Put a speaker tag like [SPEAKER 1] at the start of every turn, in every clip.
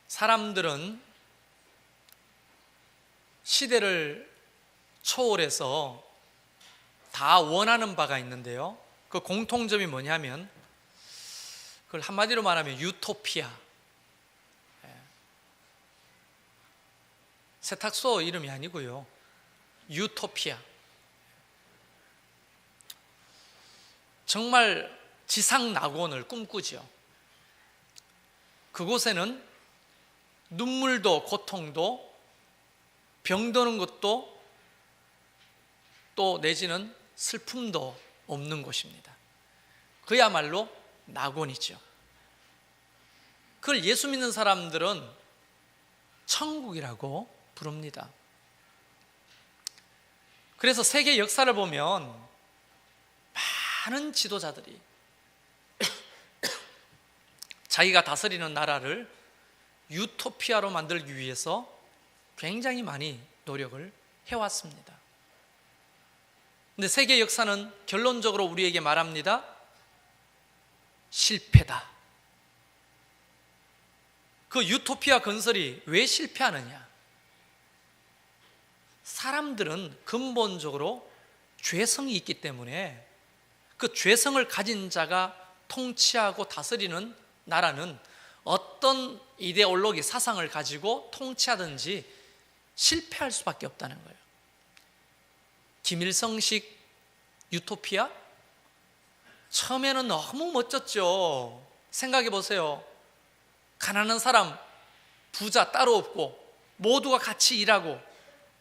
[SPEAKER 1] 사람들은 시대를 초월해서 다 원하는 바가 있는데요, 그 공통점이 뭐냐면 그걸 한마디로 말하면 유토피아. 세탁소 이름이 아니고요, 유토피아. 정말 지상 낙원을 꿈꾸죠. 그곳에는 눈물도 고통도 병드는 것도 또 내지는 슬픔도 없는 곳입니다. 그야말로 낙원이죠. 그걸 예수 믿는 사람들은 천국이라고 부릅니다. 그래서 세계 역사를 보면 많은 지도자들이 자기가 다스리는 나라를 유토피아로 만들기 위해서 굉장히 많이 노력을 해왔습니다. 근데 세계 역사는 결론적으로 우리에게 말합니다. 실패다. 그 유토피아 건설이 왜 실패하느냐? 사람들은 근본적으로 죄성이 있기 때문에 그 죄성을 가진 자가 통치하고 다스리는 나라는 어떤 이데올로기, 사상을 가지고 통치하든지 실패할 수밖에 없다는 거예요. 김일성식 유토피아? 처음에는 너무 멋졌죠. 생각해 보세요. 가난한 사람, 부자 따로 없고 모두가 같이 일하고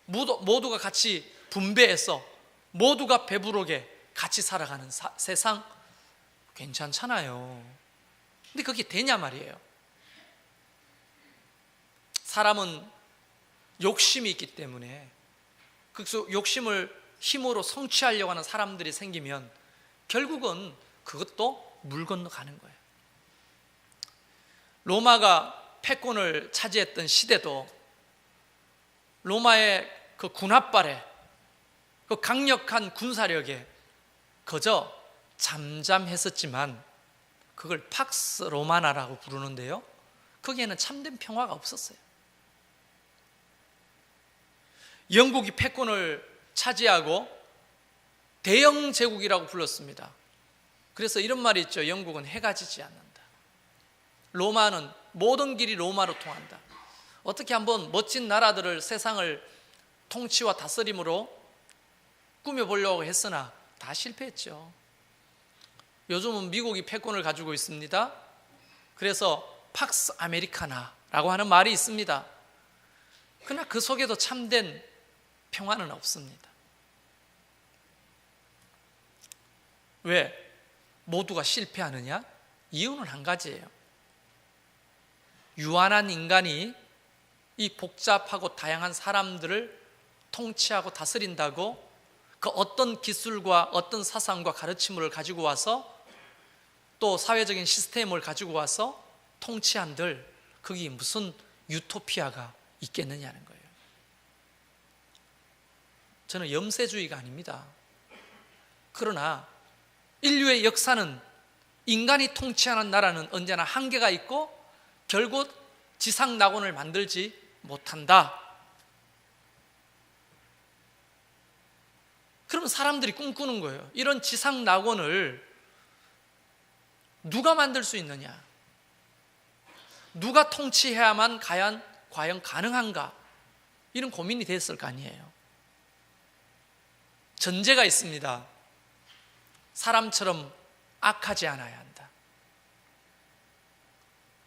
[SPEAKER 1] 모두가 같이 분배해서 모두가 배부르게 같이 살아가는 세상, 괜찮잖아요. 근데 그게 되냐 말이에요. 사람은 욕심이 있기 때문에 그 욕심을 힘으로 성취하려고 하는 사람들이 생기면 결국은 그것도 물 건너가는 거예요. 로마가 패권을 차지했던 시대도 로마의 그 군합발에, 그 강력한 군사력에 그저 잠잠했었지만 그걸 팍스 로마나라고 부르는데요, 거기에는 참된 평화가 없었어요. 영국이 패권을 차지하고 대영 제국이라고 불렀습니다. 그래서 이런 말이 있죠. 영국은 해가 지지 않는다. 로마는 모든 길이 로마로 통한다. 어떻게 한번 멋진 나라들을, 세상을 통치와 다스림으로 꾸며보려고 했으나 다 실패했죠. 요즘은 미국이 패권을 가지고 있습니다. 그래서 팍스 아메리카나라고 하는 말이 있습니다. 그러나 그 속에도 참된 평화는 없습니다. 왜? 모두가 실패하느냐? 이유는 한 가지예요. 유한한 인간이 이 복잡하고 다양한 사람들을 통치하고 다스린다고 그 어떤 기술과 어떤 사상과 가르침을 가지고 와서 또 사회적인 시스템을 가지고 와서 통치한들, 거기 무슨 유토피아가 있겠느냐는 거예요. 저는 염세주의가 아닙니다. 그러나 인류의 역사는 인간이 통치하는 나라는 언제나 한계가 있고 결국 지상 낙원을 만들지 못한다. 그러면 사람들이 꿈꾸는 거예요. 이런 지상 낙원을 누가 만들 수 있느냐? 누가 통치해야만 과연 가능한가? 이런 고민이 됐을 거 아니에요. 전제가 있습니다. 사람처럼 악하지 않아야 한다.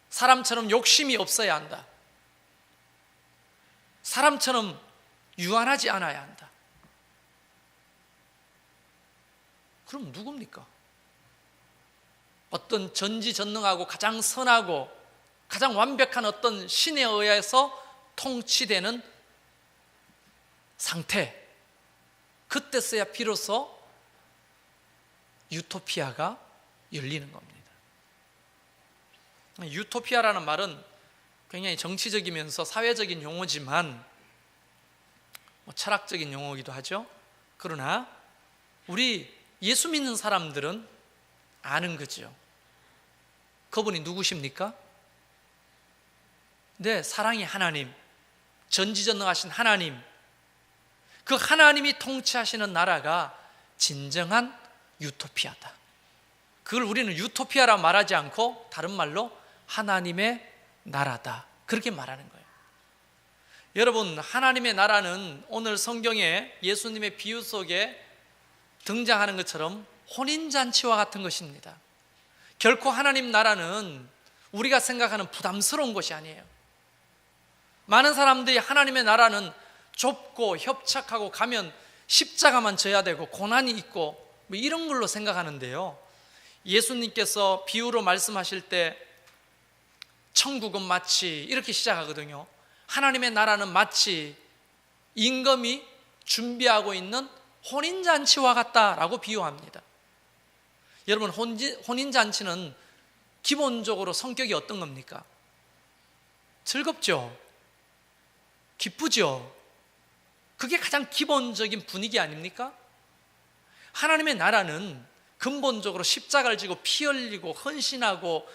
[SPEAKER 1] 사람처럼 욕심이 없어야 한다. 사람처럼 유한하지 않아야 한다. 그럼 누굽니까? 어떤 전지전능하고 가장 선하고 가장 완벽한 어떤 신에 의해서 통치되는 상태, 그때서야 비로소 유토피아가 열리는 겁니다. 유토피아라는 말은 굉장히 정치적이면서 사회적인 용어지만 철학적인 용어이기도 하죠. 그러나 우리 예수 믿는 사람들은 아는 거죠. 그분이 누구십니까? 네, 사랑의 하나님, 전지전능하신 하나님, 그 하나님이 통치하시는 나라가 진정한 유토피아다. 그걸 우리는 유토피아라 말하지 않고 다른 말로 하나님의 나라다, 그렇게 말하는 거예요. 여러분, 하나님의 나라는 오늘 성경에 예수님의 비유 속에 등장하는 것처럼 혼인잔치와 같은 것입니다. 결코 하나님 나라는 우리가 생각하는 부담스러운 것이 아니에요. 많은 사람들이 하나님의 나라는 좁고 협착하고 가면 십자가만 져야 되고 고난이 있고 뭐 이런 걸로 생각하는데요, 예수님께서 비유로 말씀하실 때 천국은 마치 이렇게 시작하거든요. 하나님의 나라는 마치 임금이 준비하고 있는 혼인잔치와 같다라고 비유합니다. 여러분, 혼인잔치는 기본적으로 성격이 어떤 겁니까? 즐겁죠? 기쁘죠? 그게 가장 기본적인 분위기 아닙니까? 하나님의 나라는 근본적으로 십자가를 지고 피 흘리고 헌신하고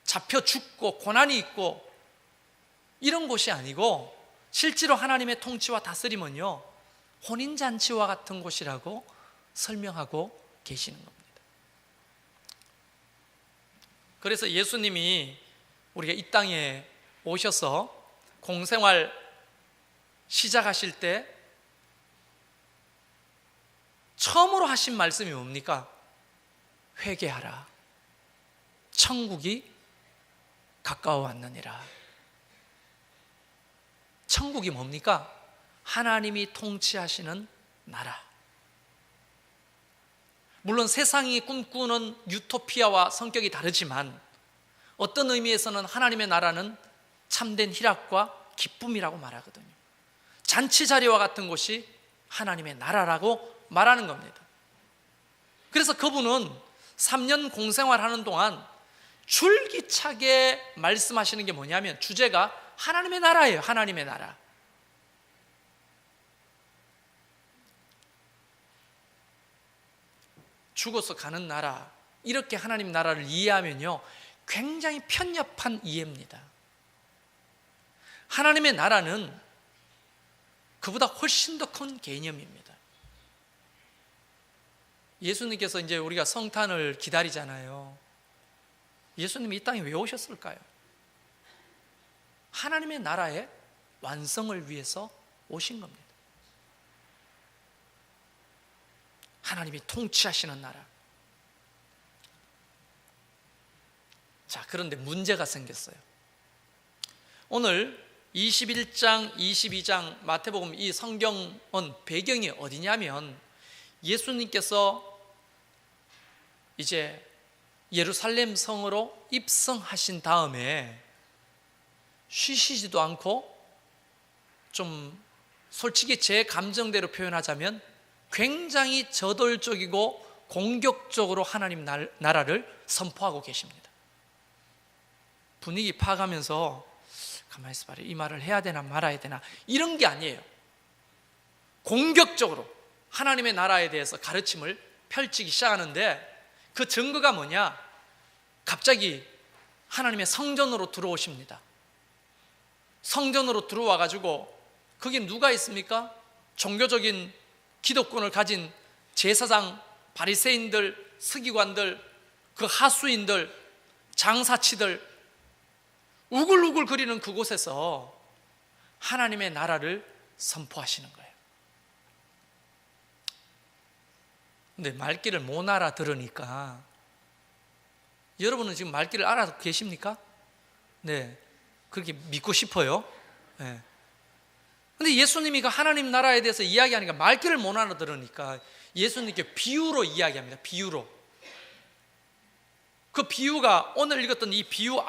[SPEAKER 1] 잡혀 죽고 고난이 있고 이런 곳이 아니고, 실제로 하나님의 통치와 다스림은요, 혼인잔치와 같은 곳이라고 설명하고 계시는 겁니다. 그래서 예수님이 우리가 이 땅에 오셔서 공생활 시작하실 때 처음으로 하신 말씀이 뭡니까? 회개하라, 천국이 가까워 왔느니라. 천국이 뭡니까? 하나님이 통치하시는 나라. 물론 세상이 꿈꾸는 유토피아와 성격이 다르지만 어떤 의미에서는 하나님의 나라는 참된 희락과 기쁨이라고 말하거든요. 잔치자리와 같은 곳이 하나님의 나라라고 말하는 겁니다. 그래서 그분은 3년 공생활하는 동안 줄기차게 말씀하시는 게 뭐냐면, 주제가 하나님의 나라예요. 하나님의 나라. 죽어서 가는 나라, 이렇게 하나님 나라를 이해하면요, 굉장히 편협한 이해입니다. 하나님의 나라는 그보다 훨씬 더 큰 개념입니다. 예수님께서 이제 우리가 성탄을 기다리잖아요. 예수님이 이 땅에 왜 오셨을까요? 하나님의 나라의 완성을 위해서 오신 겁니다. 하나님이 통치하시는 나라. 자, 그런데 문제가 생겼어요. 오늘 21장, 22장 마태복음 이 성경은 배경이 어디냐면, 예수님께서 이제 예루살렘 성으로 입성하신 다음에 쉬시지도 않고, 좀 솔직히 제 감정대로 표현하자면 굉장히 저돌적이고 공격적으로 하나님 나라를 선포하고 계십니다. 분위기 파가면서 가만히 있어봐라, 이 말을 해야 되나 말아야 되나 이런 게 아니에요. 공격적으로 하나님의 나라에 대해서 가르침을 펼치기 시작하는데, 그 증거가 뭐냐? 갑자기 하나님의 성전으로 들어오십니다. 성전으로 들어와 가지고 거기 누가 있습니까? 종교적인 기독권을 가진 제사장, 바리새인들, 서기관들, 그 하수인들, 장사치들 우글우글 거리는 그곳에서 하나님의 나라를 선포하시는 거예요. 근데 말귀를 못 알아들으니까, 여러분은 지금 말귀를 알아듣고 계십니까? 네, 그렇게 믿고 싶어요. 네. 근데 예수님이 그 하나님 나라에 대해서 이야기하니까 말귀를 못 알아들으니까 예수님께 비유로 이야기합니다. 비유로. 그 비유가 오늘 읽었던 이 비유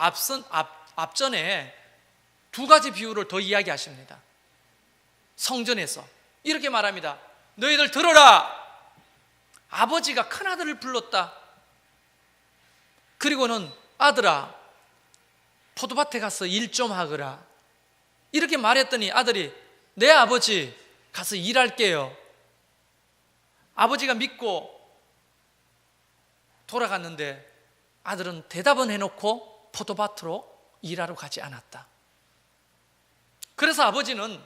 [SPEAKER 1] 앞전에 두 가지 비유를 더 이야기하십니다. 성전에서 이렇게 말합니다. 너희들 들어라. 아버지가 큰아들을 불렀다. 그리고는 아들아, 포도밭에 가서 일 좀 하거라. 이렇게 말했더니 아들이, 네 아버지, 가서 일할게요. 아버지가 믿고 돌아갔는데 아들은 대답은 해놓고 포도밭으로 일하러 가지 않았다. 그래서 아버지는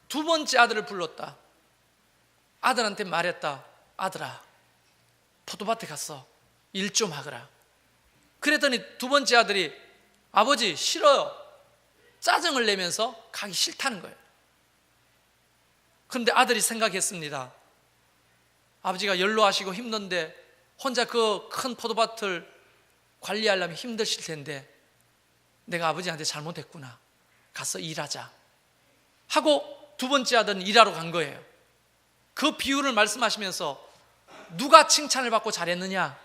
[SPEAKER 1] 두 번째 아들을 불렀다. 아들한테 말했다. 아들아, 포도밭에 가서 일 좀 하거라. 그랬더니 두 번째 아들이 아버지 싫어요. 짜증을 내면서 가기 싫다는 거예요. 그런데 아들이 생각했습니다. 아버지가 연로하시고 힘든데 혼자 그 큰 포도밭을 관리하려면 힘드실 텐데 내가 아버지한테 잘못했구나. 가서 일하자 하고 두 번째 아들은 일하러 간 거예요. 그 비유를 말씀하시면서 누가 칭찬을 받고 잘했느냐?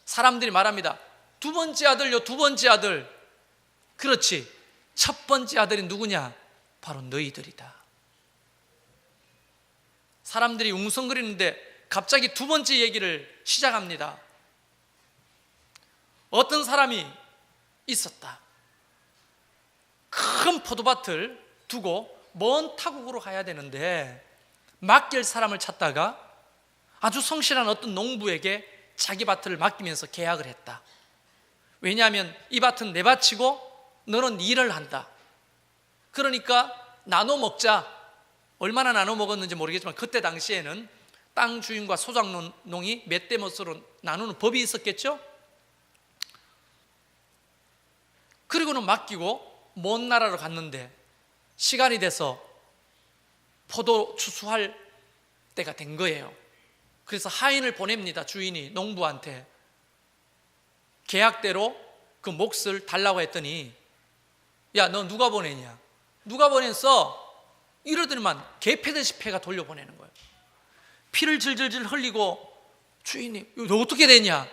[SPEAKER 1] 사람들이 말합니다. 두 번째 아들요, 두 번째 아들. 그렇지, 첫 번째 아들이 누구냐? 바로 너희들이다. 사람들이 웅성거리는데 갑자기 두 번째 얘기를 시작합니다. 어떤 사람이 있었다. 큰 포도밭을 두고 먼 타국으로 가야 되는데 맡길 사람을 찾다가 아주 성실한 어떤 농부에게 자기 밭을 맡기면서 계약을 했다. 왜냐하면 이 밭은 내 밭이고 너는 일을 한다. 그러니까 나눠 먹자. 얼마나 나눠 먹었는지 모르겠지만 그때 당시에는 땅 주인과 소작농이 몇 대 몇으로 나누는 법이 있었겠죠. 그리고는 맡기고 먼 나라로 갔는데 시간이 돼서 포도 추수할 때가 된 거예요. 그래서 하인을 보냅니다. 주인이 농부한테 계약대로 그 몫을 달라고 했더니 야, 너 누가 보내냐? 누가 보냈어? 이러더니만 개패듯이 패가 돌려보내는 거예요. 피를 질질질 흘리고 주인이 너 어떻게 됐냐?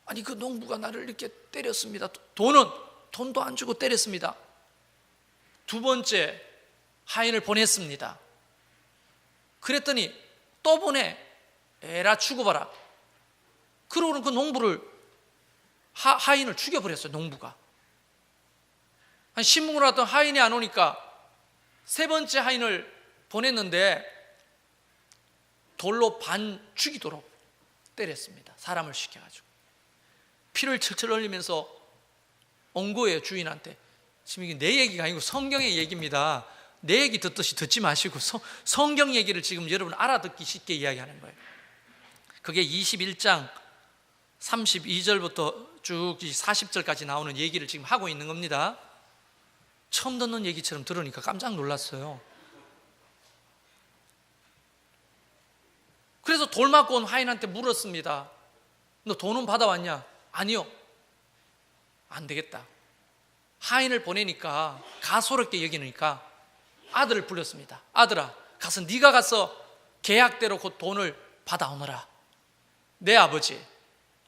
[SPEAKER 1] 아니 그 농부가 나를 이렇게 때렸습니다. 돈도 안 주고 때렸습니다. 두 번째 하인을 보냈습니다. 그랬더니 또 보내. 에라 죽어봐라. 그러고는 그 농부를 하인을 죽여버렸어요. 농부가. 한 신문을 하던 하인이 안 오니까 세 번째 하인을 보냈는데 돌로 반 죽이도록 때렸습니다. 사람을 시켜가지고 피를 철철 흘리면서 온 거예요. 주인한테. 지금 이게 내 얘기가 아니고 성경의 얘기입니다. 내 얘기 듣듯이 듣지 마시고 성경 얘기를 지금 여러분 알아듣기 쉽게 이야기하는 거예요. 그게 21장 32절부터 쭉 40절까지 나오는 얘기를 지금 하고 있는 겁니다. 처음 듣는 얘기처럼 들으니까 깜짝 놀랐어요. 그래서 돌 맞고 온 하인한테 물었습니다. 너 돈은 받아왔냐? 아니요. 안 되겠다. 하인을 보내니까 가소롭게 여기니까 아들을 불렀습니다. 아들아, 가서 네가 가서 계약대로 그 돈을 받아오너라. 내 아버지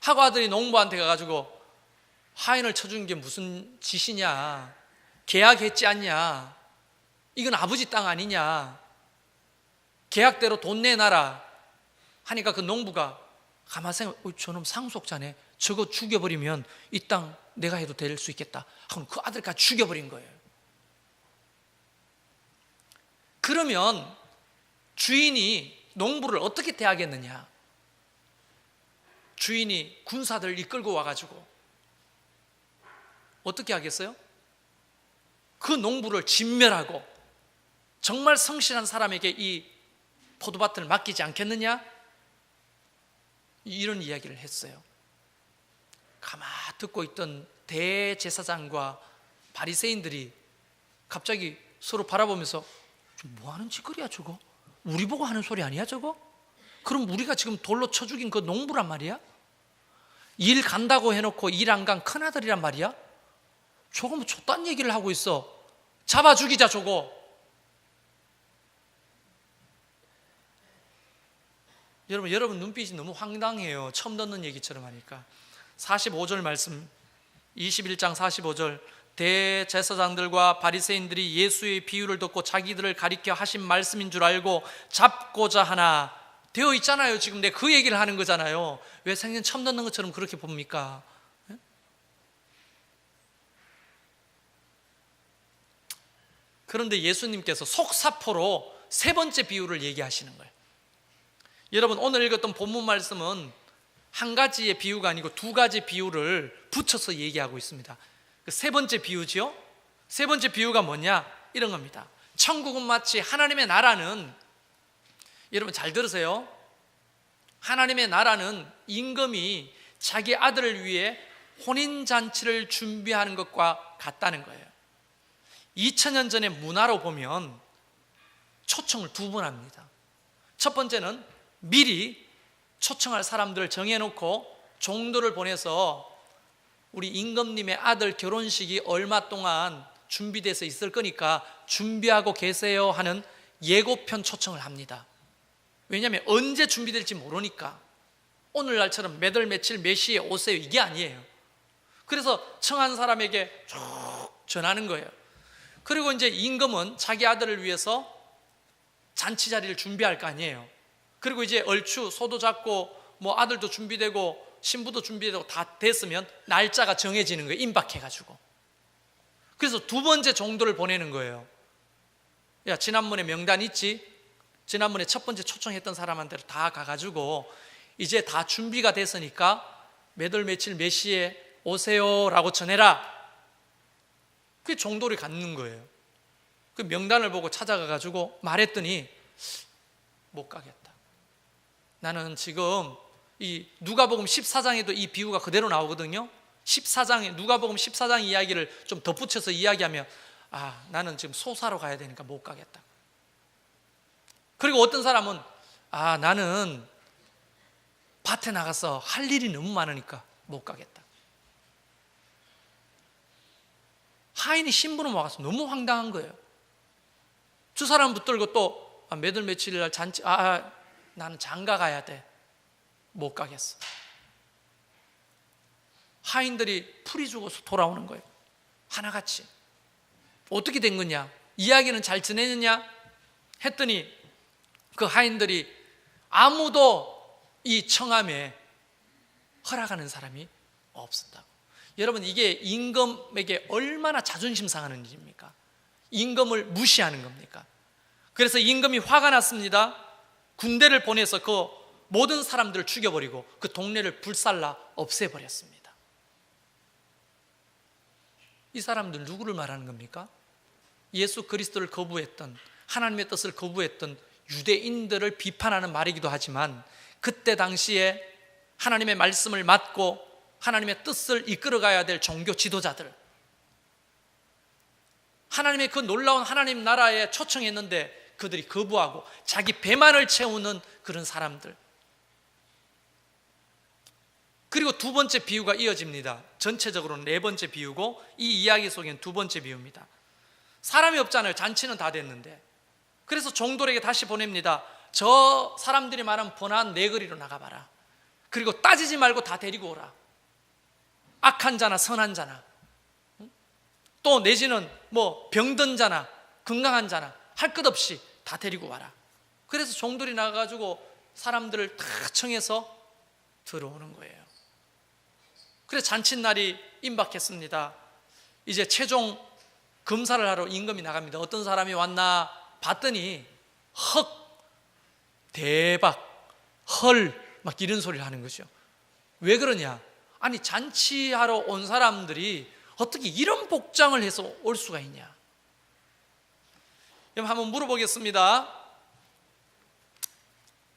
[SPEAKER 1] 하고 아들이 농부한테 가가지고 하인을 쳐준 게 무슨 짓이냐? 계약했지 않냐? 이건 아버지 땅 아니냐? 계약대로 돈 내놔라 하니까 그 농부가 가만 생각, 저놈 상속자네. 저거 죽여버리면 이 땅 내가 해도 될 수 있겠다 하고 그 아들까지 죽여버린 거예요. 그러면 주인이 농부를 어떻게 대하겠느냐? 주인이 군사들 이끌고 와가지고 어떻게 하겠어요? 그 농부를 진멸하고 정말 성실한 사람에게 이 포도밭을 맡기지 않겠느냐? 이런 이야기를 했어요. 가만 듣고 있던 대제사장과 바리새인들이 갑자기 서로 바라보면서 뭐 하는 짓거리야 저거? 우리 보고 하는 소리 아니야 저거? 그럼 우리가 지금 돌로 쳐 죽인 그 농부란 말이야? 일 간다고 해놓고 일 안 간 큰아들이란 말이야? 저거 뭐 좆단 얘기를 하고 있어. 잡아 죽이자 저거. 여러분 눈빛이 너무 황당해요. 처음 듣는 얘기처럼 하니까. 45절 말씀, 21장 45절. 대제사장들과 바리새인들이 예수의 비유를 듣고 자기들을 가리켜 하신 말씀인 줄 알고 잡고자 하나. 되어 있잖아요. 지금 내가 그 얘기를 하는 거잖아요. 왜 생전 처음 듣는 것처럼 그렇게 봅니까? 그런데 예수님께서 속사포로 세 번째 비유를 얘기하시는 거예요. 여러분 오늘 읽었던 본문 말씀은 한 가지의 비유가 아니고 두 가지 비유를 붙여서 얘기하고 있습니다. 세 번째 비유지요? 세 번째 비유가 뭐냐? 이런 겁니다. 천국은 마치 하나님의 나라는, 여러분 잘 들으세요. 하나님의 나라는 임금이 자기 아들을 위해 혼인잔치를 준비하는 것과 같다는 거예요. 2000년 전의 문화로 보면 초청을 두 번 합니다. 첫 번째는 미리 초청할 사람들을 정해놓고 종도를 보내서 우리 임금님의 아들 결혼식이 얼마 동안 준비돼서 있을 거니까 준비하고 계세요 하는 예고편 초청을 합니다. 왜냐하면 언제 준비될지 모르니까. 오늘날처럼 몇 월 며칠 몇 시에 오세요 이게 아니에요. 그래서 청한 사람에게 쭉 전하는 거예요. 그리고 이제 임금은 자기 아들을 위해서 잔치 자리를 준비할 거 아니에요. 그리고 이제 얼추 소도 잡고 뭐 아들도 준비되고 신부도 준비되고 다 됐으면 날짜가 정해지는 거예요. 임박해가지고. 그래서 두 번째 종도를 보내는 거예요. 야, 지난번에 명단 있지? 지난번에 첫 번째 초청했던 사람한테 다 가가지고 이제 다 준비가 됐으니까 몇 월 며칠 몇 시에 오세요 라고 전해라. 그게 종도를 갖는 거예요. 그 명단을 보고 찾아가가지고 말했더니 못 가겠다. 나는 지금 이 누가복음 14장에도 이 비유가 그대로 나오거든요. 14장에 누가복음 14장 이야기를 좀 덧붙여서 이야기하면 나는 지금 소사로 가야 되니까 못 가겠다. 그리고 어떤 사람은 나는 밭에 나가서 할 일이 너무 많으니까 못 가겠다. 하인이 신부로 와서 너무 황당한 거예요. 두 사람 붙들고 또 몇 월 며칠 날 잔치, 나는 장가 가야 돼. 못 가겠어. 하인들이 풀이 죽어서 돌아오는 거예요. 하나같이. 어떻게 된 거냐? 이야기는 잘 지내느냐? 했더니 그 하인들이 아무도 이 청함에 허락하는 사람이 없었다고. 여러분, 이게 임금에게 얼마나 자존심 상하는 일입니까? 임금을 무시하는 겁니까? 그래서 임금이 화가 났습니다. 군대를 보내서 그 모든 사람들을 죽여버리고 그 동네를 불살라 없애버렸습니다. 이 사람들 누구를 말하는 겁니까? 예수 그리스도를 거부했던, 하나님의 뜻을 거부했던 유대인들을 비판하는 말이기도 하지만, 그때 당시에 하나님의 말씀을 맡고 하나님의 뜻을 이끌어가야 될 종교 지도자들, 하나님의 그 놀라운 하나님 나라에 초청했는데 그들이 거부하고 자기 배만을 채우는 그런 사람들. 그리고 두 번째 비유가 이어집니다. 전체적으로는 네 번째 비유고 이 이야기 속에는 두 번째 비유입니다. 사람이 없잖아요. 잔치는 다 됐는데. 그래서 종들에게 다시 보냅니다. 저 사람들이 말하는 번화한 네거리로 나가봐라. 그리고 따지지 말고 다 데리고 오라. 악한 자나 선한 자나, 또 내지는 뭐 병든 자나 건강한 자나 할 것 없이 다 데리고 와라. 그래서 종들이 나가가지고 사람들을 다 청해서 들어오는 거예요. 그래서 잔칫날이 임박했습니다. 이제 최종 검사를 하러 임금이 나갑니다. 어떤 사람이 왔나 봤더니 헉, 대박, 헐 막 이런 소리를 하는 거죠. 왜 그러냐? 아니, 잔치하러 온 사람들이 어떻게 이런 복장을 해서 올 수가 있냐? 그럼 한번 물어보겠습니다.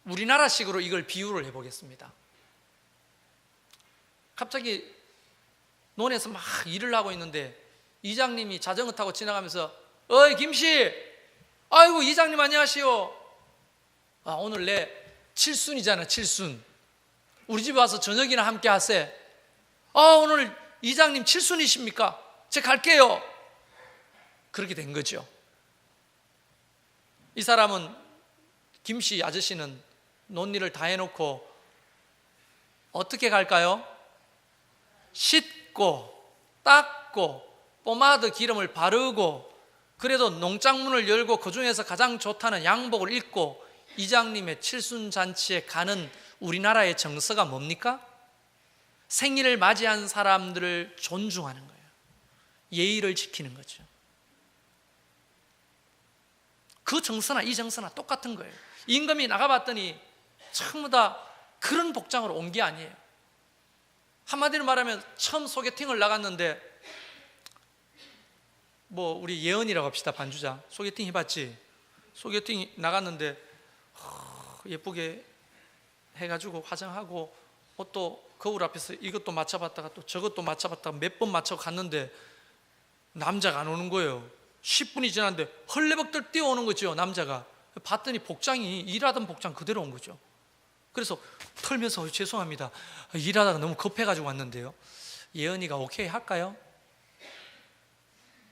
[SPEAKER 1] 우리나라식으로 이걸 비유를 해보겠습니다. 갑자기 논에서 막 일을 하고 있는데 이장님이 자전거 타고 지나가면서 어이 김씨, 아이고 이장님 안녕하시오. 오늘 내 칠순이잖아. 칠순. 우리 집에 와서 저녁이나 함께 하세. 오늘 이장님 칠순이십니까? 제가 갈게요. 그렇게 된 거죠. 이 사람은, 김씨 아저씨는 논일을 다 해놓고 어떻게 갈까요? 씻고 닦고 포마드 기름을 바르고, 그래도 농장문을 열고 그 중에서 가장 좋다는 양복을 입고 이장님의 칠순잔치에 가는 우리나라의 정서가 뭡니까? 생일을 맞이한 사람들을 존중하는 거예요. 예의를 지키는 거죠. 그 정서나 이 정서나 똑같은 거예요. 임금이 나가봤더니 전부 다 그런 복장으로 온 게 아니에요. 한마디로 말하면 처음 소개팅을 나갔는데 뭐 우리 예언이라고 합시다. 반주자 소개팅 해봤지? 소개팅 나갔는데 예쁘게 해가지고 화장하고 옷도 거울 앞에서 이것도 맞춰봤다가 또 저것도 맞춰봤다가 몇 번 맞춰 갔는데 남자가 안 오는 거예요. 10분이 지났는데 헐레벅들 뛰어오는 거죠. 남자가. 봤더니 복장이 일하던 복장 그대로 온 거죠. 그래서 털면서 죄송합니다, 일하다가 너무 급해가지고 왔는데요, 예언이가 오케이 할까요?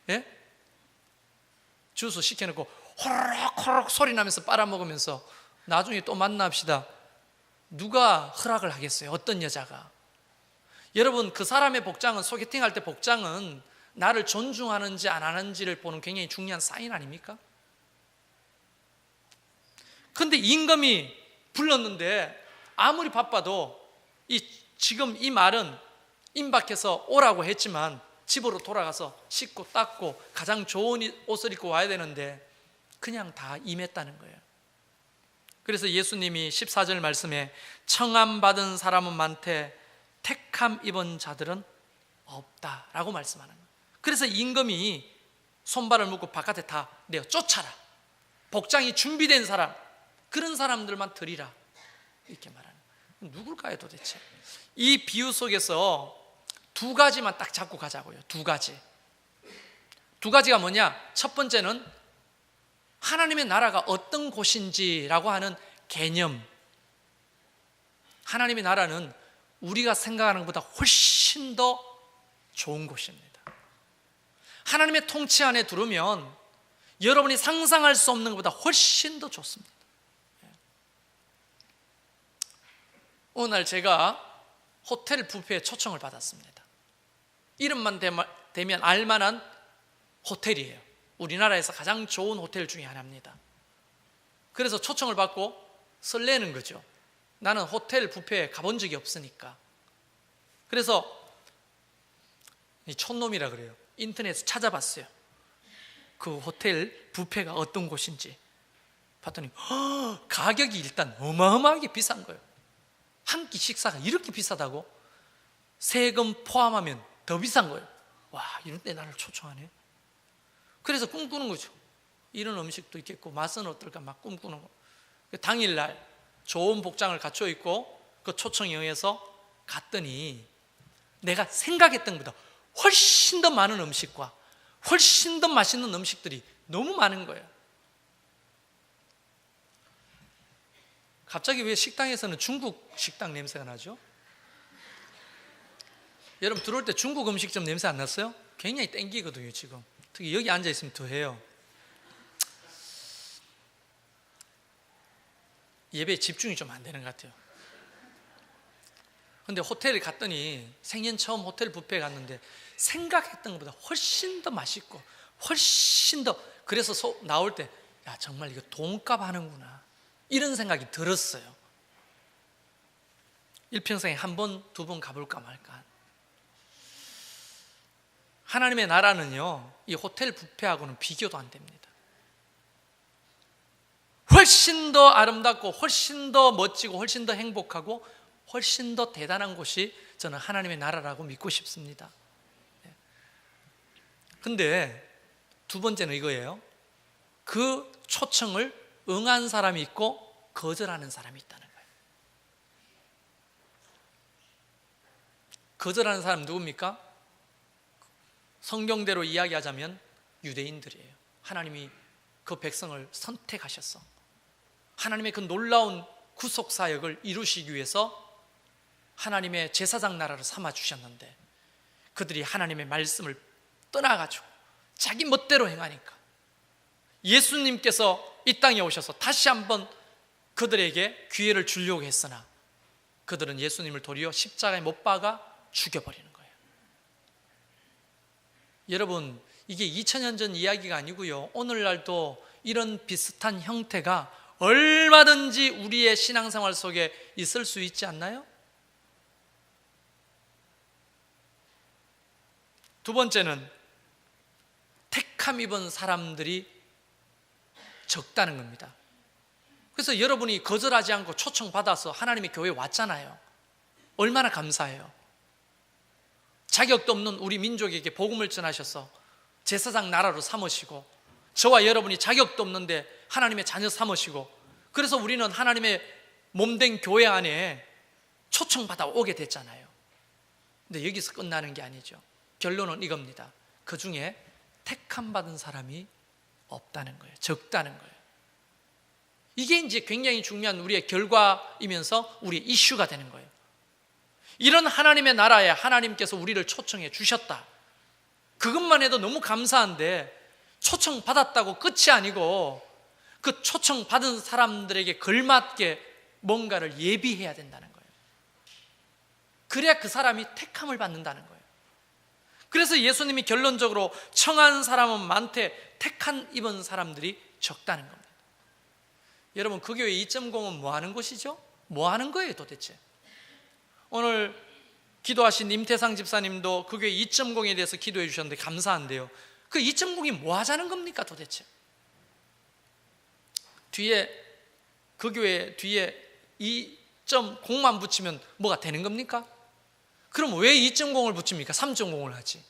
[SPEAKER 1] 예? 주스 시켜놓고 호로록 소리 나면서 빨아먹으면서 나중에 또 만납시다. 누가 허락을 하겠어요? 어떤 여자가? 여러분, 그 사람의 복장은, 소개팅할 때 복장은 나를 존중하는지 안 하는지를 보는 굉장히 중요한 사인 아닙니까? 근데 임금이 불렀는데 아무리 바빠도 지금 이 말은 임박해서 오라고 했지만 집으로 돌아가서 씻고 닦고 가장 좋은 옷을 입고 와야 되는데 그냥 다 임했다는 거예요. 그래서 예수님이 14절 말씀에 청함 받은 사람은 많되 택함 입은 자들은 없다라고 말씀하는 거예요. 그래서 임금이 손발을 묶고 바깥에 다 내어 쫓아라, 복장이 준비된 사람, 그런 사람들만 드리라, 이렇게 말하는 거예요. 누굴까요 도대체? 이 비유 속에서 두 가지만 딱 잡고 가자고요. 두 가지가 뭐냐? 첫 번째는 하나님의 나라가 어떤 곳인지라고 하는 개념. 하나님의 나라는 우리가 생각하는 것보다 훨씬 더 좋은 곳입니다. 하나님의 통치 안에 들으면 여러분이 상상할 수 없는 것보다 훨씬 더 좋습니다. 어느 날 제가 호텔 뷔페에 초청을 받았습니다. 이름만 대면 알만한 호텔이에요. 우리나라에서 가장 좋은 호텔 중에 하나입니다. 그래서 초청을 받고 설레는 거죠. 나는 호텔 뷔페에 가본 적이 없으니까. 그래서 이 촌놈이라 그래요. 인터넷에 찾아봤어요. 그 호텔 뷔페가 어떤 곳인지 봤더니 가격이 일단 어마어마하게 비싼 거예요. 한 끼 식사가 이렇게 비싸다고? 세금 포함하면 더 비싼 거예요. 와, 이런 데 나를 초청하네. 그래서 꿈꾸는 거죠. 이런 음식도 있겠고 맛은 어떨까 막 꿈꾸는 거. 당일날 좋은 복장을 갖춰 입고 그 초청에 의해서 갔더니 내가 생각했던 것보다 훨씬 더 많은 음식과 훨씬 더 맛있는 음식들이 너무 많은 거예요. 갑자기 왜 식당에서는 중국 식당 냄새가 나죠? 여러분 들어올 때 중국 음식점 냄새 안 났어요? 굉장히 땡기거든요 지금. 특히 여기 앉아있으면 더 해요. 예배에 집중이 좀 안 되는 것 같아요. 근데 호텔에 갔더니 생전 처음 호텔 뷔페에 갔는데 생각했던 것보다 훨씬 더 맛있고 훨씬 더, 그래서 나올 때 야 정말 이거 돈값 하는구나 이런 생각이 들었어요. 일평생에 한 번, 두 번 가볼까 말까. 하나님의 나라는요 이 호텔 뷔페하고는 비교도 안 됩니다. 훨씬 더 아름답고 훨씬 더 멋지고 훨씬 더 행복하고 훨씬 더 대단한 곳이 저는 하나님의 나라라고 믿고 싶습니다. 근데 두 번째는 이거예요. 그 초청을 응한 사람이 있고 거절하는 사람이 있다는 거예요. 거절하는 사람 누굽니까? 성경대로 이야기하자면 유대인들이에요. 하나님이 그 백성을 선택하셨어. 하나님의 그 놀라운 구속사역을 이루시기 위해서 하나님의 제사장 나라를 삼아주셨는데 그들이 하나님의 말씀을 떠나가지고 자기 멋대로 행하니까 예수님께서 이 땅에 오셔서 다시 한번 그들에게 기회를 주려고 했으나 그들은 예수님을 도리어 십자가에 못 박아 죽여버리는 거예요. 여러분 이게 2000년 전 이야기가 아니고요, 오늘날도 이런 비슷한 형태가 얼마든지 우리의 신앙생활 속에 있을 수 있지 않나요? 두 번째는 택함 입은 사람들이 적다는 겁니다. 그래서 여러분이 거절하지 않고 초청받아서 하나님의 교회에 왔잖아요. 얼마나 감사해요. 자격도 없는 우리 민족에게 복음을 전하셔서 제사장 나라로 삼으시고, 저와 여러분이 자격도 없는데 하나님의 자녀 삼으시고, 그래서 우리는 하나님의 몸된 교회 안에 초청받아 오게 됐잖아요. 근데 여기서 끝나는 게 아니죠. 결론은 이겁니다. 그 중에 택함 받은 사람이 없다는 거예요. 적다는 거예요. 이게 이제 굉장히 중요한 우리의 결과이면서 우리의 이슈가 되는 거예요. 이런 하나님의 나라에 하나님께서 우리를 초청해 주셨다. 그것만 해도 너무 감사한데, 초청받았다고 끝이 아니고 그 초청받은 사람들에게 걸맞게 뭔가를 예비해야 된다는 거예요. 그래야 그 사람이 택함을 받는다는 거예요. 그래서 예수님이 결론적으로 청한 사람은 많되 택한 입은 사람들이 적다는 겁니다. 여러분, 그 교회 2.0은 뭐 하는 곳이죠? 뭐 하는 거예요 도대체? 오늘 기도하신 임태상 집사님도 그 교회 2.0에 대해서 기도해 주셨는데 감사한데요, 그 2.0이 뭐 하자는 겁니까 도대체? 뒤에, 그 교회 뒤에 2.0만 붙이면 뭐가 되는 겁니까? 그럼 왜 2.0을 붙입니까? 3.0을 하지.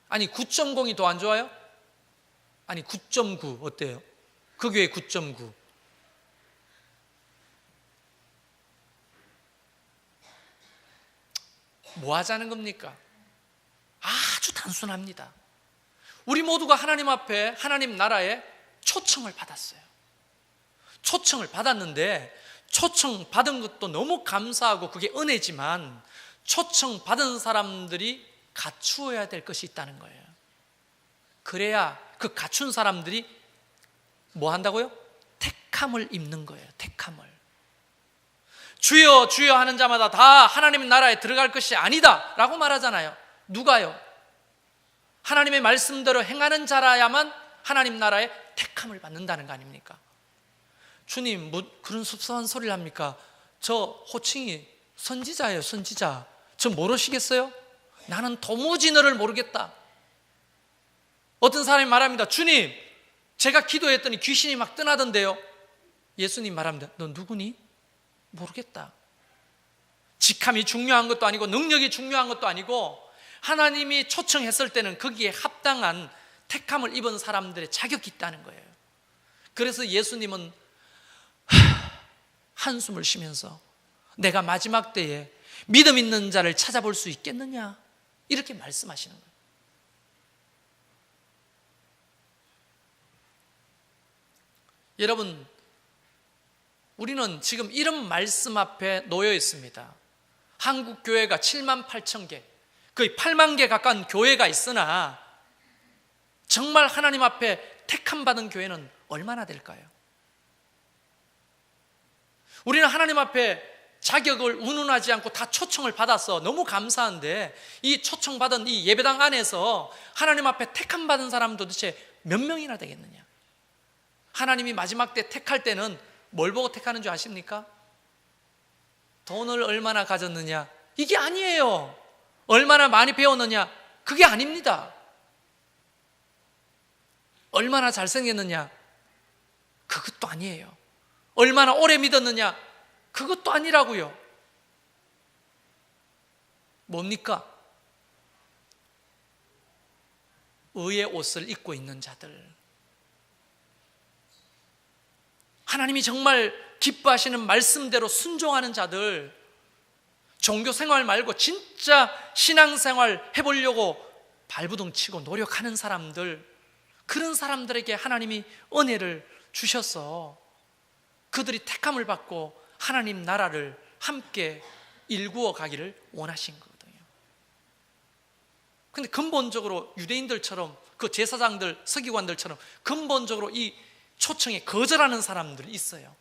[SPEAKER 1] 아니 9.0이 더 안 좋아요? 아니 9.9 어때요? 그 교회 9.9. 뭐 하자는 겁니까? 아주 단순합니다. 우리 모두가 하나님 앞에, 하나님 나라에 초청을 받았어요. 초청을 받았는데, 초청받은 것도 너무 감사하고 그게 은혜지만 초청받은 사람들이 갖추어야 될 것이 있다는 거예요. 그래야 그 갖춘 사람들이 뭐 한다고요? 택함을 입는 거예요. 택함을. 주여 주여 하는 자마다 다 하나님 나라에 들어갈 것이 아니다 라고 말하잖아요. 누가요? 하나님의 말씀대로 행하는 자라야만 하나님 나라에 택함을 받는다는 거 아닙니까? 주님, 뭐 그런 섭섭한 소리를 합니까? 저 호칭이 선지자예요. 선지자. 저 모르시겠어요? 나는 도무지 너를 모르겠다. 어떤 사람이 말합니다. 주님, 제가 기도했더니 귀신이 막 떠나던데요. 예수님 말합니다. 너 누구니? 모르겠다. 직함이 중요한 것도 아니고 능력이 중요한 것도 아니고, 하나님이 초청했을 때는 거기에 합당한 택함을 입은 사람들의 자격이 있다는 거예요. 그래서 예수님은 한숨을 쉬면서 내가 마지막 때에 믿음 있는 자를 찾아볼 수 있겠느냐, 이렇게 말씀하시는 거예요. 여러분, 우리는 지금 이런 말씀 앞에 놓여 있습니다. 한국 교회가 7만 8천 개, 거의 8만 개 가까운 교회가 있으나 정말 하나님 앞에 택함 받은 교회는 얼마나 될까요? 우리는 하나님 앞에 자격을 운운하지 않고 다 초청을 받아서 너무 감사한데, 이 초청받은 이 예배당 안에서 하나님 앞에 택함 받은 사람 도대체 몇 명이나 되겠느냐? 하나님이 마지막 때 택할 때는 뭘 보고 택하는 줄 아십니까? 돈을 얼마나 가졌느냐? 이게 아니에요. 얼마나 많이 배웠느냐? 그게 아닙니다. 얼마나 잘생겼느냐? 그것도 아니에요. 얼마나 오래 믿었느냐? 그것도 아니라고요. 뭡니까? 의의 옷을 입고 있는 자들, 하나님이 정말 기뻐하시는 말씀대로 순종하는 자들, 종교 생활 말고 진짜 신앙생활 해보려고 발부둥 치고 노력하는 사람들, 그런 사람들에게 하나님이 은혜를 주셔서 그들이 택함을 받고 하나님 나라를 함께 일구어 가기를 원하신 거거든요. 근데 근본적으로 유대인들처럼, 그 제사장들, 서기관들처럼 근본적으로 이 초청에 거절하는 사람들이 있어요.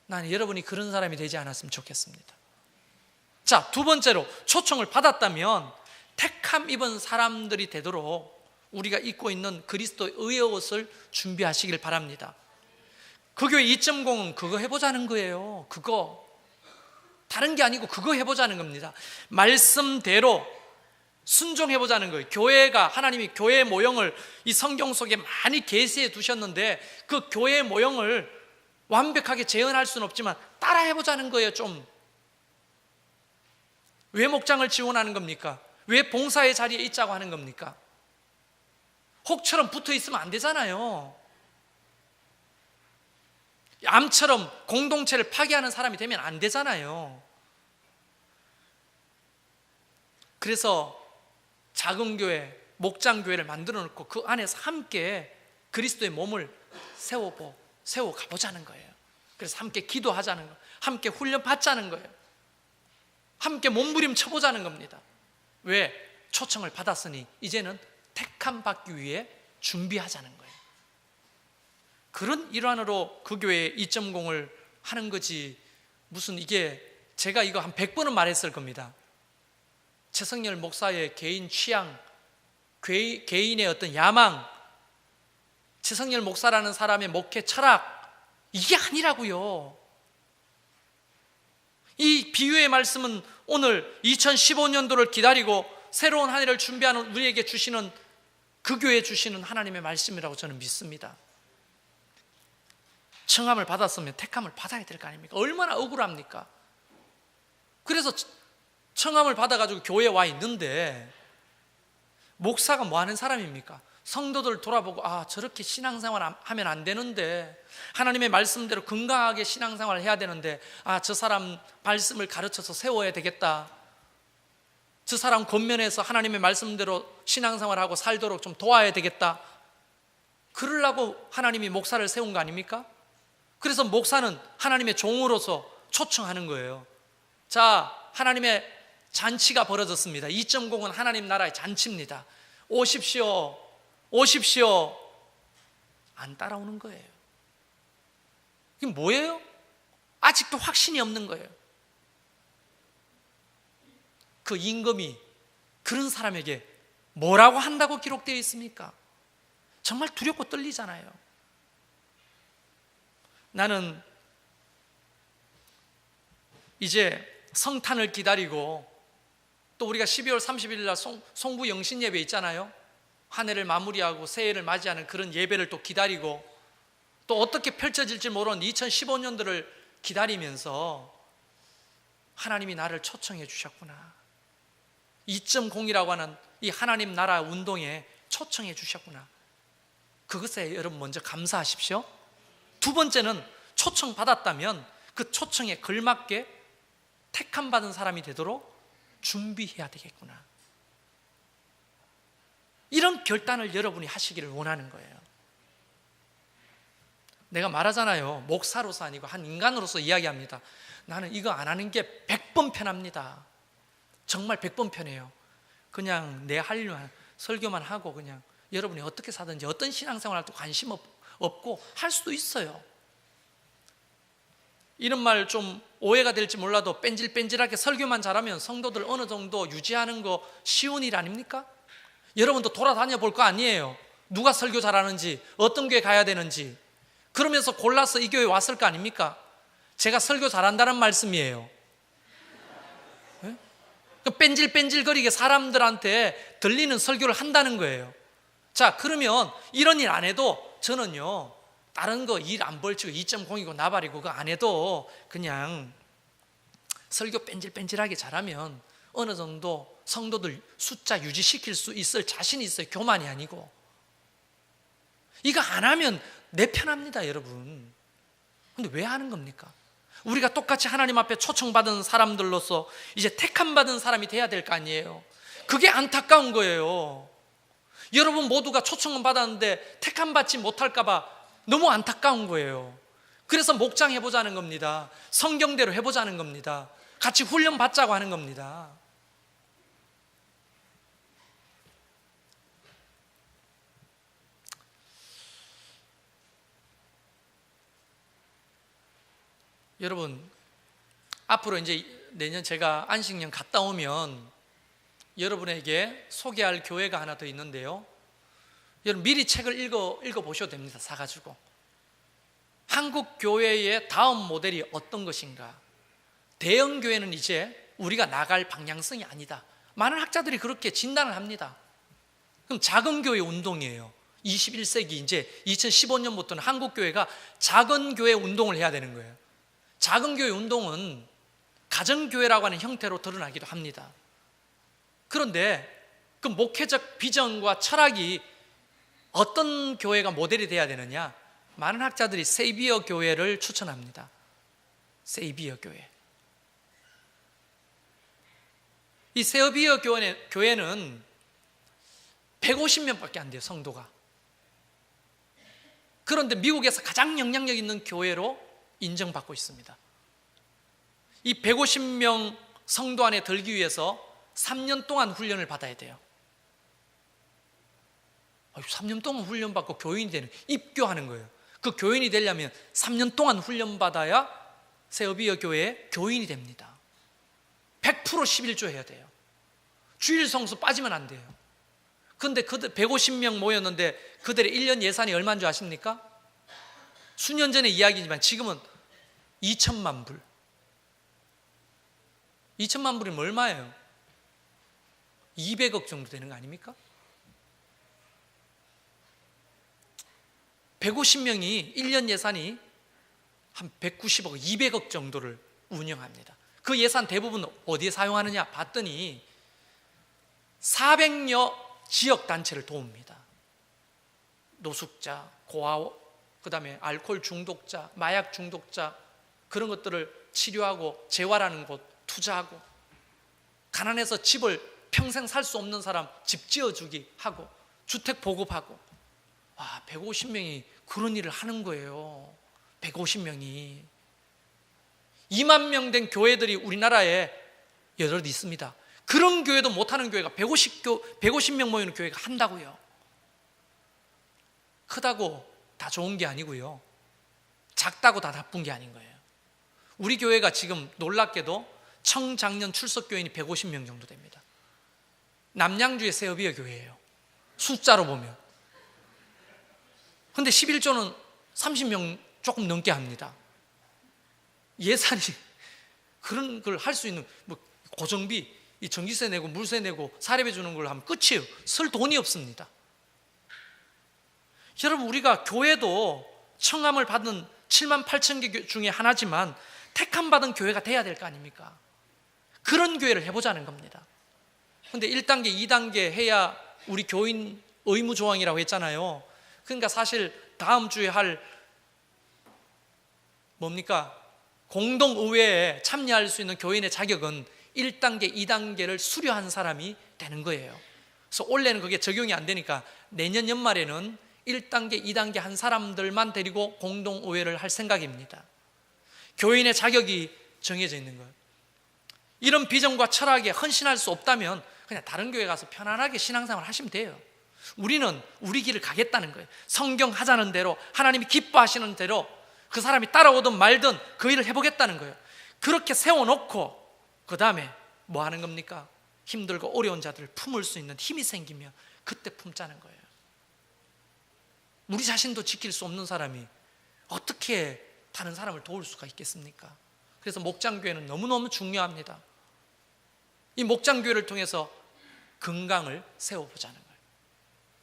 [SPEAKER 1] 나는 여러분이 그런 사람이 되지 않았으면 좋겠습니다. 자, 두 번째로, 초청을 받았다면 택함 입은 사람들이 되도록 우리가 입고 있는 그리스도의 의의 옷을 준비하시길 바랍니다. 그 교회 2.0은 그거 해보자는 거예요. 그거, 다른 게 아니고 그거 해보자는 겁니다. 말씀대로 순종해보자는 거예요. 교회가, 하나님이 교회의 모형을 이 성경 속에 많이 계시해 두셨는데 그 교회의 모형을 완벽하게 재현할 수는 없지만 따라해보자는 거예요. 좀. 왜 목장을 지원하는 겁니까? 왜 봉사의 자리에 있자고 하는 겁니까? 혹처럼 붙어 있으면 안 되잖아요. 암처럼 공동체를 파괴하는 사람이 되면 안 되잖아요. 그래서 작은 교회, 목장 교회를 만들어 놓고 그 안에서 함께 그리스도의 몸을 세워 가보자는 거예요. 그래서 함께 기도하자는 거예요. 함께 훈련 받자는 거예요. 함께 몸부림 쳐보자는 겁니다. 왜? 초청을 받았으니 이제는 택함 받기 위해 준비하자는 거예요. 그런 일환으로 그 교회에 2.0을 하는 거지, 무슨 이게 제가 이거 한 100번은 말했을 겁니다. 최성열 목사의 개인 취향, 개인의 어떤 야망, 최성열 목사라는 사람의 목회 철학, 이게 아니라고요. 이 비유의 말씀은 오늘 2015년도를 기다리고 새로운 한 해를 준비하는 우리에게 주시는, 그 교회에 주시는 하나님의 말씀이라고 저는 믿습니다. 청함을 받았으면 택함을 받아야 될 거 아닙니까? 얼마나 억울합니까? 그래서 청함을 받아가지고 교회에 와 있는데 목사가 뭐 하는 사람입니까? 성도들 돌아보고, 아, 저렇게 신앙생활 하면 안 되는데, 하나님의 말씀대로 건강하게 신앙생활을 해야 되는데, 아, 저 사람 말씀을 가르쳐서 세워야 되겠다, 저 사람 권면해서 하나님의 말씀대로 신앙생활하고 살도록 좀 도와야 되겠다, 그러려고 하나님이 목사를 세운 거 아닙니까? 그래서 목사는 하나님의 종으로서 초청하는 거예요. 자, 하나님의 잔치가 벌어졌습니다. 2.0은 하나님 나라의 잔치입니다. 오십시오, 오십시오. 안 따라오는 거예요. 이게 뭐예요? 아직도 확신이 없는 거예요. 그 임금이 그런 사람에게 뭐라고 한다고 기록되어 있습니까? 정말 두렵고 떨리잖아요. 나는 이제 성탄을 기다리고, 또 우리가 12월 30일 날 송부 영신 예배 있잖아요. 한 해를 마무리하고 새해를 맞이하는 그런 예배를 또 기다리고, 또 어떻게 펼쳐질지 모르는 2015년도를 기다리면서 하나님이 나를 초청해 주셨구나, 2.0이라고 하는 이 하나님 나라 운동에 초청해 주셨구나, 그것에 여러분 먼저 감사하십시오. 두 번째는 초청받았다면 그 초청에 걸맞게 택함 받은 사람이 되도록 준비해야 되겠구나, 이런 결단을 여러분이 하시기를 원하는 거예요. 내가 말하잖아요. 목사로서 아니고 한 인간으로서 이야기합니다. 나는 이거 안 하는 게 100번 편합니다. 정말 100번 편해요. 그냥 내 할 일 설교만 하고 그냥 여러분이 어떻게 사든지 어떤 신앙생활도 관심 없고 할 수도 있어요. 이런 말 좀 오해가 될지 몰라도 뺀질뺀질하게 설교만 잘하면 성도들 어느 정도 유지하는 거 쉬운 일 아닙니까? 여러분도 돌아다녀 볼 거 아니에요. 누가 설교 잘하는지, 어떤 교회 가야 되는지. 그러면서 골라서 이 교회 왔을 거 아닙니까? 제가 설교 잘한다는 말씀이에요. 네? 뺀질뺀질거리게 사람들한테 들리는 설교를 한다는 거예요. 자, 그러면 이런 일 안 해도 저는요, 다른 거 일 안 벌치고 2.0이고 나발이고 그거 안 해도 그냥 설교 뺀질뺀질하게 잘하면 어느 정도 성도들 숫자 유지시킬 수 있을 자신이 있어요. 교만이 아니고. 이거 안 하면 내 편합니다, 여러분. 근데 왜 하는 겁니까? 우리가 똑같이 하나님 앞에 초청받은 사람들로서 이제 택함 받은 사람이 돼야 될 거 아니에요. 그게 안타까운 거예요. 여러분 모두가 초청은 받았는데 택함 받지 못할까 봐 너무 안타까운 거예요. 그래서 목장 해보자는 겁니다. 성경대로 해보자는 겁니다. 같이 훈련 받자고 하는 겁니다. 여러분, 앞으로 이제 내년 제가 안식년 갔다 오면 여러분에게 소개할 교회가 하나 더 있는데요. 여러분 미리 책을 읽어보셔도 됩니다. 사가지고 한국 교회의 다음 모델이 어떤 것인가. 대형 교회는 이제 우리가 나갈 방향성이 아니다. 많은 학자들이 그렇게 진단을 합니다. 그럼 작은 교회 운동이에요. 21세기 이제 2015년부터는 한국 교회가 작은 교회 운동을 해야 되는 거예요. 작은 교회 운동은 가정교회라고 하는 형태로 드러나기도 합니다. 그런데 그 목회적 비전과 철학이 어떤 교회가 모델이 돼야 되느냐? 많은 학자들이 세이비어 교회를 추천합니다. 세이비어 교회. 이 세이비어 교회는 150명밖에 안 돼요, 성도가. 그런데 미국에서 가장 영향력 있는 교회로 인정받고 있습니다. 이 150명 성도 안에 들기 위해서 3년 동안 훈련을 받아야 돼요. 3년 동안 훈련받고 교인이 되는, 입교하는 거예요. 그 교인이 되려면 3년 동안 훈련받아야 세어비어 교회의 교인이 됩니다. 100% 11조 해야 돼요. 주일 성수 빠지면 안 돼요. 그런데 그들 150명 모였는데 그들의 1년 예산이 얼마인 줄 아십니까? 수년 전의 이야기지만 지금은 2천만 불. 2천만 불이면 얼마예요? 200억 정도 되는 거 아닙니까? 150명이 1년 예산이 한 190억, 200억 정도를 운영합니다. 그 예산 대부분 어디에 사용하느냐 봤더니 400여 지역 단체를 도웁니다. 노숙자, 고아, 그다음에 알코올 중독자, 마약 중독자, 그런 것들을 치료하고 재활하는 곳 투자하고, 가난해서 집을 평생 살 수 없는 사람 집 지어주기 하고, 주택 보급하고. 150명이 그런 일을 하는 거예요. 150명이 2만 명 된 교회들이 우리나라에 여럿 있습니다. 그런 교회도 못하는 교회가 150명 모이는 교회가 한다고요. 크다고 다 좋은 게 아니고요, 작다고 다 나쁜 게 아닌 거예요. 우리 교회가 지금 놀랍게도 청장년 출석 교인이 150명 정도 됩니다. 남양주의 세어비어 교회예요, 숫자로 보면. 근데 11조는 30명 조금 넘게 합니다. 예산이 그런 걸 할 수 있는, 뭐 고정비, 이 전기세 내고 물세 내고 사례비 주는 걸 하면 끝이에요. 쓸 돈이 없습니다. 여러분, 우리가 교회도 청함을 받은 7만 8천 개 중에 하나지만 택함 받은 교회가 돼야 될 거 아닙니까? 그런 교회를 해보자는 겁니다. 근데 1단계, 2단계 해야 우리 교인 의무 조항이라고 했잖아요. 그러니까 사실 다음 주에 할 뭡니까? 공동의회에 참여할 수 있는 교인의 자격은 1단계, 2단계를 수료한 사람이 되는 거예요. 그래서 올해는 그게 적용이 안 되니까 내년 연말에는 1단계, 2단계 한 사람들만 데리고 공동의회를 할 생각입니다. 교인의 자격이 정해져 있는 거예요. 이런 비전과 철학에 헌신할 수 없다면 그냥 다른 교회 가서 편안하게 신앙생활 하시면 돼요. 우리는 우리 길을 가겠다는 거예요. 성경 하자는 대로, 하나님이 기뻐하시는 대로 그 사람이 따라오든 말든 그 일을 해보겠다는 거예요. 그렇게 세워놓고 그 다음에 뭐 하는 겁니까? 힘들고 어려운 자들을 품을 수 있는 힘이 생기면 그때 품자는 거예요. 우리 자신도 지킬 수 없는 사람이 어떻게 다른 사람을 도울 수가 있겠습니까? 그래서 목장교회는 너무너무 중요합니다. 이 목장교회를 통해서 건강을 세워보자는 거예요.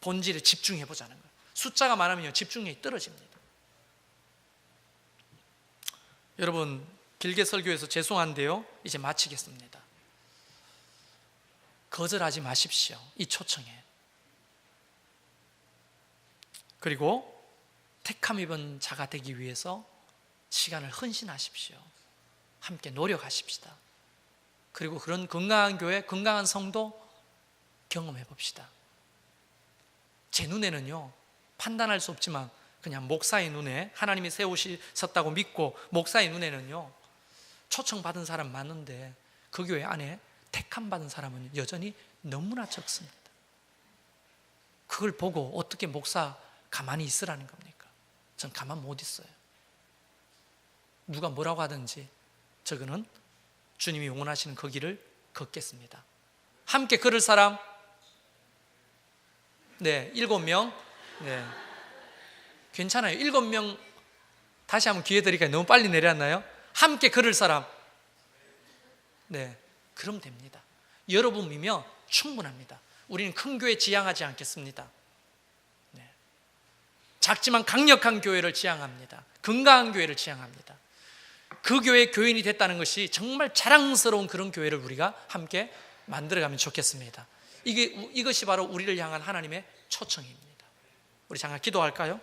[SPEAKER 1] 본질에 집중해보자는 거예요. 숫자가 많으면 집중력이 떨어집니다. 여러분, 길게 설교해서 죄송한데요, 이제 마치겠습니다. 거절하지 마십시오, 이 초청에. 그리고 택함 입은 자가 되기 위해서 시간을 헌신하십시오. 함께 노력하십시다. 그리고 그런 건강한 교회, 건강한 성도 경험해 봅시다. 제 눈에는요, 판단할 수 없지만 그냥 목사의 눈에, 하나님이 세우셨다고 믿고 목사의 눈에는요, 초청받은 사람 많은데 그 교회 안에 택함 받은 사람은 여전히 너무나 적습니다. 그걸 보고 어떻게 목사 가만히 있으라는 겁니까? 전 가만 못 있어요. 누가 뭐라고 하든지 저거는 주님이 원하시는 그 길을 걷겠습니다. 함께 걸을 사람? 네, 7명. 네, 괜찮아요. 7명 다시 한번 기회 드리니까 너무 빨리 내려왔나요? 함께 걸을 사람? 네, 그럼 됩니다. 여러분이면 충분합니다. 우리는 큰 교회 지향하지 않겠습니다. 네. 작지만 강력한 교회를 지향합니다. 건강한 교회를 지향합니다. 그 교회의 교인이 됐다는 것이 정말 자랑스러운 그런 교회를 우리가 함께 만들어가면 좋겠습니다. 이것이 바로 우리를 향한 하나님의 초청입니다. 우리 잠깐 기도할까요?